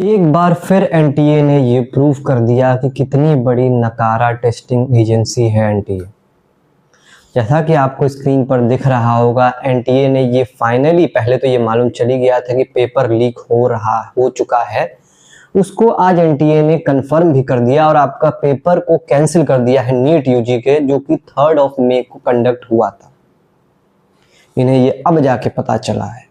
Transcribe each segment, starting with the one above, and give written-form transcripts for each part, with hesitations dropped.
एक बार फिर एनटीए ने ये प्रूव कर दिया कि कितनी बड़ी नकारा टेस्टिंग एजेंसी है एनटीए। जैसा कि आपको स्क्रीन पर दिख रहा होगा, एनटीए ने ये फाइनली, पहले तो ये मालूम चली गया था कि पेपर लीक हो चुका है, उसको आज एनटीए ने कंफर्म भी कर दिया और आपका पेपर को कैंसिल कर दिया है नीट यूजी के, जो कि 3 मई को कंडक्ट हुआ था। इन्हें ये अब जाके पता चला है,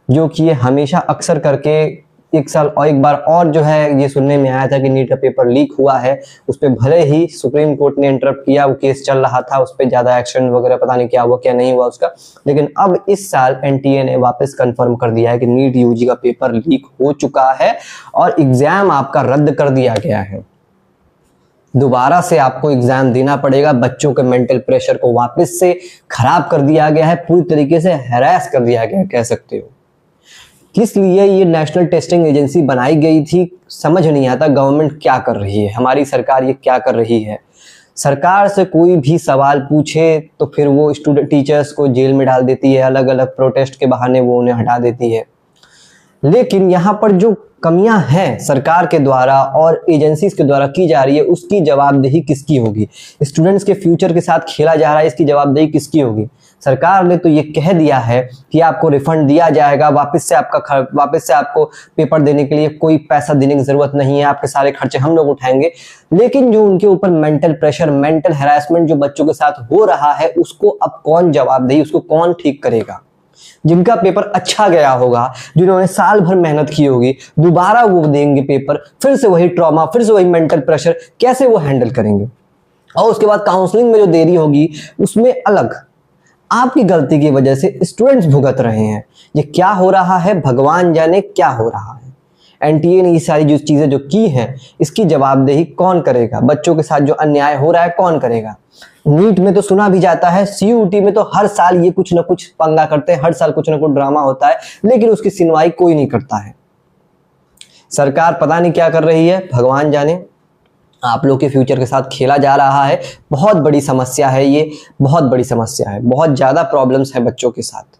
जो कि ये हमेशा अक्सर करके एक साल और एक बार और जो है ये सुनने में आया था कि नीट का पेपर लीक हुआ है। उस पर भले ही सुप्रीम कोर्ट ने इंटरप्ट किया, वो केस चल रहा था, उस पर ज़्यादा एक्शन वगैरह पता नहीं क्या हुआ क्या नहीं हुआ उसका, लेकिन अब इस साल एनटीए ने वापस कंफर्म कर दिया है कि नीट यूजी का पेपर लीक हो चुका है और एग्जाम आपका रद्द कर दिया गया है। दोबारा से आपको एग्जाम देना पड़ेगा। बच्चों के मेंटल प्रेशर को वापस से खराब कर दिया गया है, पूरी तरीके से हैरेस कर दिया गया है, कह सकते हो। किस लिए ये नेशनल टेस्टिंग एजेंसी बनाई गई थी, समझ नहीं आता गवर्नमेंट क्या कर रही है, हमारी सरकार ये क्या कर रही है। सरकार से कोई भी सवाल पूछे तो फिर वो स्टूडेंट टीचर्स को जेल में डाल देती है, अलग अलग प्रोटेस्ट के बहाने वो उन्हें हटा देती है। लेकिन यहाँ पर जो कमियां हैं सरकार के द्वारा और एजेंसीज के द्वारा की जा रही है, उसकी जवाबदेही किसकी होगी। स्टूडेंट्स के फ्यूचर के साथ खेला जा रहा है, इसकी जवाबदेही किसकी होगी। सरकार ने तो ये कह दिया है कि आपको रिफंड दिया जाएगा, वापस से आपको पेपर देने के लिए कोई पैसा देने की जरूरत नहीं है, आपके सारे खर्चे हम लोग उठाएंगे। लेकिन जो उनके ऊपर मेंटल प्रेशर, मेंटल हैरेसमेंट जो बच्चों के साथ हो रहा है, उसको अब कौन जवाबदेही, उसको कौन ठीक करेगा। जिनका पेपर अच्छा गया होगा, जिन्होंने साल भर मेहनत की होगी, दोबारा वो देंगे पेपर, फिर से वही ट्रॉमा, फिर से वही मेंटल प्रेशर, कैसे वो हैंडल करेंगे। और उसके बाद काउंसलिंग में जो देरी होगी उसमें अलग आपकी गलती की वजह से स्टूडेंट्स भुगत रहे हैं। ये क्या हो रहा है, भगवान जाने क्या हो रहा है। एनटीए ने ये सारी जो चीजें जो की हैं, इसकी जवाबदेही कौन करेगा। बच्चों के साथ जो अन्याय हो रहा है कौन करेगा। नीट में तो सुना भी जाता है, सीयूटी में तो हर साल ये कुछ ना कुछ पंगा करते हैं, हर साल कुछ ना कुछ ड्रामा होता है, लेकिन उसकी सुनवाई कोई नहीं करता है। सरकार पता नहीं क्या कर रही है, भगवान जाने। आप लोग के फ्यूचर के साथ खेला जा रहा है। बहुत बड़ी समस्या है ये, बहुत बड़ी समस्या है, बहुत ज़्यादा प्रॉब्लम्स है बच्चों के साथ।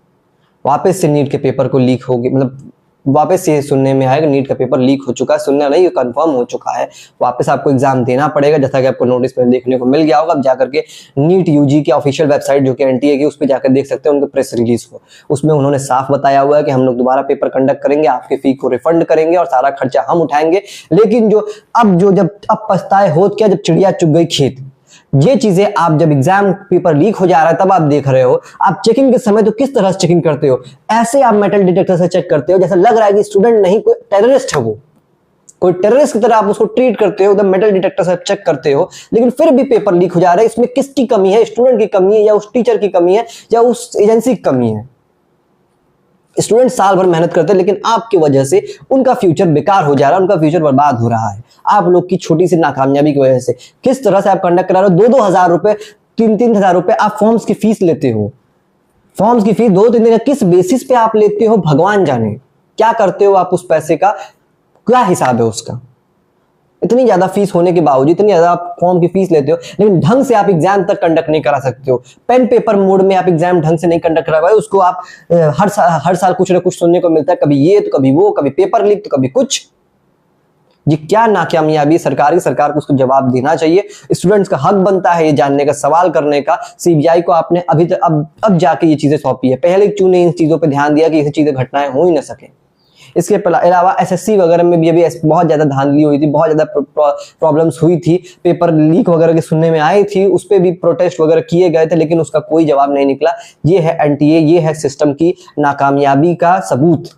वापस से नीट के पेपर को लीक होगी, मतलब वापस से सुनने में आएगा नीट का पेपर लीक हो चुका है, सुनना नहीं, ये कंफर्म हो चुका है। वापस आपको एग्जाम देना पड़ेगा, जैसा कि आपको नोटिस में देखने को मिल गया होगा। अब जाकर के नीट यूजी की ऑफिशियल वेबसाइट जो कि एनटीए की, उस पर जाकर देख सकते हैं उनके प्रेस रिलीज को। उसमें उन्होंने साफ बताया हुआ है कि हम लोग दोबारा पेपर कंडक्ट करेंगे, आपके फी को रिफंड करेंगे और सारा खर्चा हम उठाएंगे। लेकिन जब पछताए हो क्या, जब चिड़िया चुग गई खेत, ये चीजें आप जब एग्जाम पेपर लीक हो जा रहा है तब आप देख रहे हो। आप चेकिंग के समय तो किस तरह से चेकिंग करते हो, ऐसे आप मेटल डिटेक्टर से चेक करते हो जैसा लग रहा है कि स्टूडेंट नहीं, कोई टेररिस्ट है, वो कोई टेररिस्ट की तरह आप उसको ट्रीट करते हो, एकदम मेटल डिटेक्टर से चेक करते हो। लेकिन फिर भी पेपर लीक हो जा रहा है। इसमें किसकी कमी है, स्टूडेंट की कमी है या उस टीचर की कमी है या उस एजेंसी की कमी है। स्टूडेंट साल भर मेहनत करते हैं, लेकिन आपकी वजह से उनका फ्यूचर बेकार हो जा रहा है, उनका फ्यूचर बर्बाद हो रहा है आप लोग की छोटी सी नाकामयाबी की वजह से। किस तरह से आप कंडक्ट करा रहे हो, 2-2 हजार रुपए, 3-3 हजार रुपए आप फॉर्म्स की फीस लेते हो। फॉर्म्स की फीस 2-3 दिन किस बेसिस पे आप लेते हो, भगवान जाने। क्या करते हो आप उस पैसे का, क्या हिसाब है उसका। इतनी ज्यादा फीस होने के बावजूद, इतनी ज्यादा आप फॉर्म की फीस लेते हो, लेकिन ढंग से आप एग्जाम तक कंडक्ट नहीं करा सकते हो। पेन पेपर मोड में आप एग्जाम ढंग से नहीं कंडक्ट करा पाए, उसको आप हर साल कुछ ना कुछ सुनने को मिलता है, कभी ये तो कभी वो, कभी पेपर लीक तो कभी कुछ। ये क्या नाकामयाबी सरकार को उसको जवाब देना चाहिए। स्टूडेंट्स का हक बनता है ये जानने का, सवाल करने का। सीबीआई को आपने अभी तक अब जाके ये चीजें सौंपी है, पहले क्यों नहीं इन चीजों पर ध्यान दिया कि ये चीजें घटनाएं हो ही ना सके। इसके अलावा एसएससी वगैरह में भी अभी बहुत ज्यादा धांधली हुई थी, बहुत ज्यादा प्रॉब्लम्स हुई थी, पेपर लीक वगैरह के सुनने में आई थी, उस पर भी प्रोटेस्ट वगैरह किए गए थे, लेकिन उसका कोई जवाब नहीं निकला। ये है एनटीए, ये है सिस्टम की नाकामयाबी का सबूत,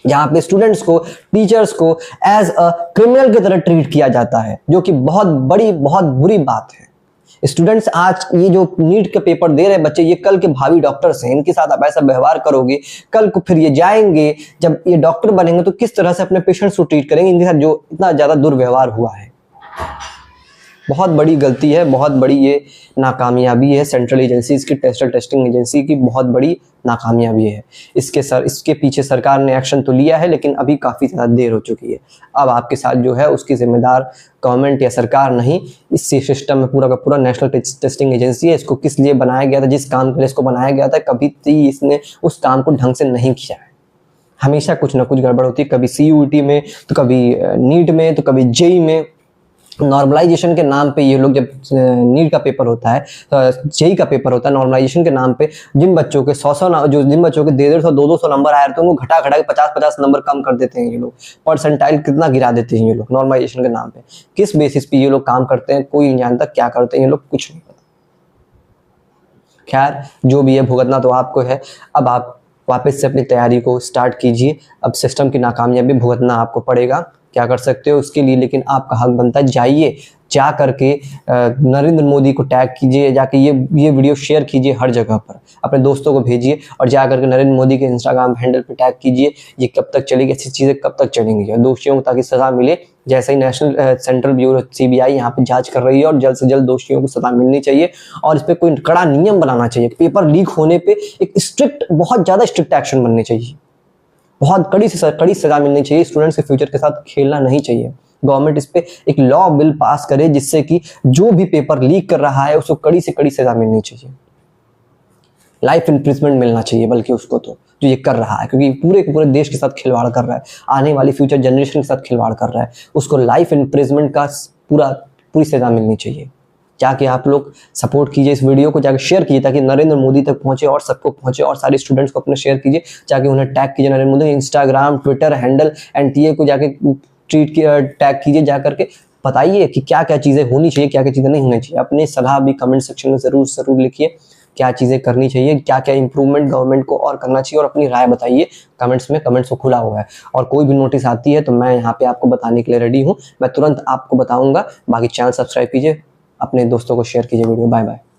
जहां पे स्टूडेंट्स को, टीचर्स को एज अ क्रिमिनल की तरह ट्रीट किया जाता है, जो कि बहुत बड़ी, बहुत बुरी बात है। स्टूडेंट्स आज ये जो नीट के पेपर दे रहे बच्चे, ये कल के भावी डॉक्टर्स हैं, इनके साथ आप ऐसा व्यवहार करोगे, कल को फिर ये जाएंगे, जब ये डॉक्टर बनेंगे तो किस तरह से अपने पेशेंट्स को ट्रीट करेंगे। इनके साथ जो इतना ज्यादा दुर्व्यवहार हुआ है, बहुत बड़ी गलती है, बहुत बड़ी ये नाकामयाबी है सेंट्रल एजेंसीज की, टेस्टिंग एजेंसी की बहुत बड़ी नाकामयाबी है। इसके पीछे सरकार ने एक्शन तो लिया है, लेकिन अभी काफ़ी ज़्यादा देर हो चुकी है। अब आपके साथ जो है उसकी जिम्मेदार गवर्नमेंट या सरकार नहीं, इस सिस्टम में पूरा का पूरा नेशनल टेस्टिंग एजेंसी है। इसको किस लिए बनाया गया था, जिस काम के लिए इसको बनाया गया था, कभी इसने उस काम को ढंग से नहीं किया है। हमेशा कुछ ना कुछ गड़बड़ होती है, कभी CUET में तो कभी नीट में तो कभी जेई में। नॉर्मलाइजेशन के नाम पे ये लोग, जब नीट का पेपर होता है, जेई का पेपर होता है, नॉर्मलाइजेशन के नाम पे जिन बच्चों के 100 जो जिन बच्चों के 150 200 नंबर आए थे उनको घटा के 50 नंबर कम कर देते हैं ये लोग। परसेंटाइल कितना गिरा देते हैं ये लोग नॉर्मलाइजेशन के नाम पे। किस बेसिस पे ये लोग काम करते हैं कोई नहीं जानता, क्या करते हैं ये लोग कुछ नहीं पता। खैर जो भी है, भुगतना तो आपको है। अब आप वापस से अपनी तैयारी को स्टार्ट कीजिए। अब सिस्टम की नाकामयाबी भुगतना आपको पड़ेगा, क्या कर सकते हो उसके लिए, लेकिन आपका हक बनता है। जाइए, जा करके नरेंद्र मोदी को टैग कीजिए, जाके ये वीडियो शेयर कीजिए हर जगह पर, अपने दोस्तों को भेजिए और जा करके नरेंद्र मोदी के इंस्टाग्राम हैंडल पे टैग कीजिए। ये कब तक चलेगी, ऐसी चीज़ें कब तक चलेंगी दोषियों को, ताकि सज़ा मिले। जैसे ही नेशनल सेंट्रल ब्यूरो CBI यहाँ पे जांच कर रही है और जल्द से जल्द दोषियों को सज़ा मिलनी चाहिए और इस पर कोई कड़ा नियम बनाना चाहिए। पेपर लीक होने पे एक स्ट्रिक्ट, बहुत ज़्यादा स्ट्रिक्ट एक्शन बनने चाहिए, बहुत कड़ी से कड़ी सजा मिलनी चाहिए। स्टूडेंट्स के फ्यूचर के साथ खेलना नहीं चाहिए। गवर्नमेंट इस पे एक लॉ बिल पास करे जिससे कि जो भी पेपर लीक कर रहा है उसको कड़ी से कड़ी सजा मिलनी चाहिए, लाइफ इम्प्रिजमेंट मिलना चाहिए बल्कि उसको, तो जो ये कर रहा है, क्योंकि पूरे के पूरे देश के साथ खिलवाड़ कर रहा है, आने वाली फ्यूचर जनरेशन के साथ खिलवाड़ कर रहा है, उसको लाइफ इम्प्रिजमेंट का पूरी सजा मिलनी चाहिए। जाके आप लोग सपोर्ट कीजिए, इस वीडियो को जाके शेयर कीजिए ताकि नरेंद्र मोदी तक पहुंचे और सबको पहुंचे, और सारे स्टूडेंट्स को अपने शेयर कीजिए, जाके उन्हें टैग कीजिए Narendra Modi, Instagram Twitter handle NTA को जाके टैग कीजिए, जा करके बताइए कि क्या क्या चीज़ें होनी चाहिए, क्या क्या चीज़ें नहीं होनी चाहिए। अपने सलाह भी कमेंट सेक्शन में ज़रूर लिखिए, क्या चीज़ें करनी चाहिए, क्या क्या इंप्रूवमेंट गवर्नमेंट को और करना चाहिए, और अपनी राय बताइए कमेंट्स में। कमेंट्स को खुला हुआ है और कोई भी नोटिस आती है तो मैं यहाँ पे आपको बताने के लिए रेडी हूँ, मैं तुरंत आपको बताऊँगा। बाकी चैनल सब्सक्राइब कीजिए, अपने दोस्तों को शेयर कीजिए वीडियो। Bye bye.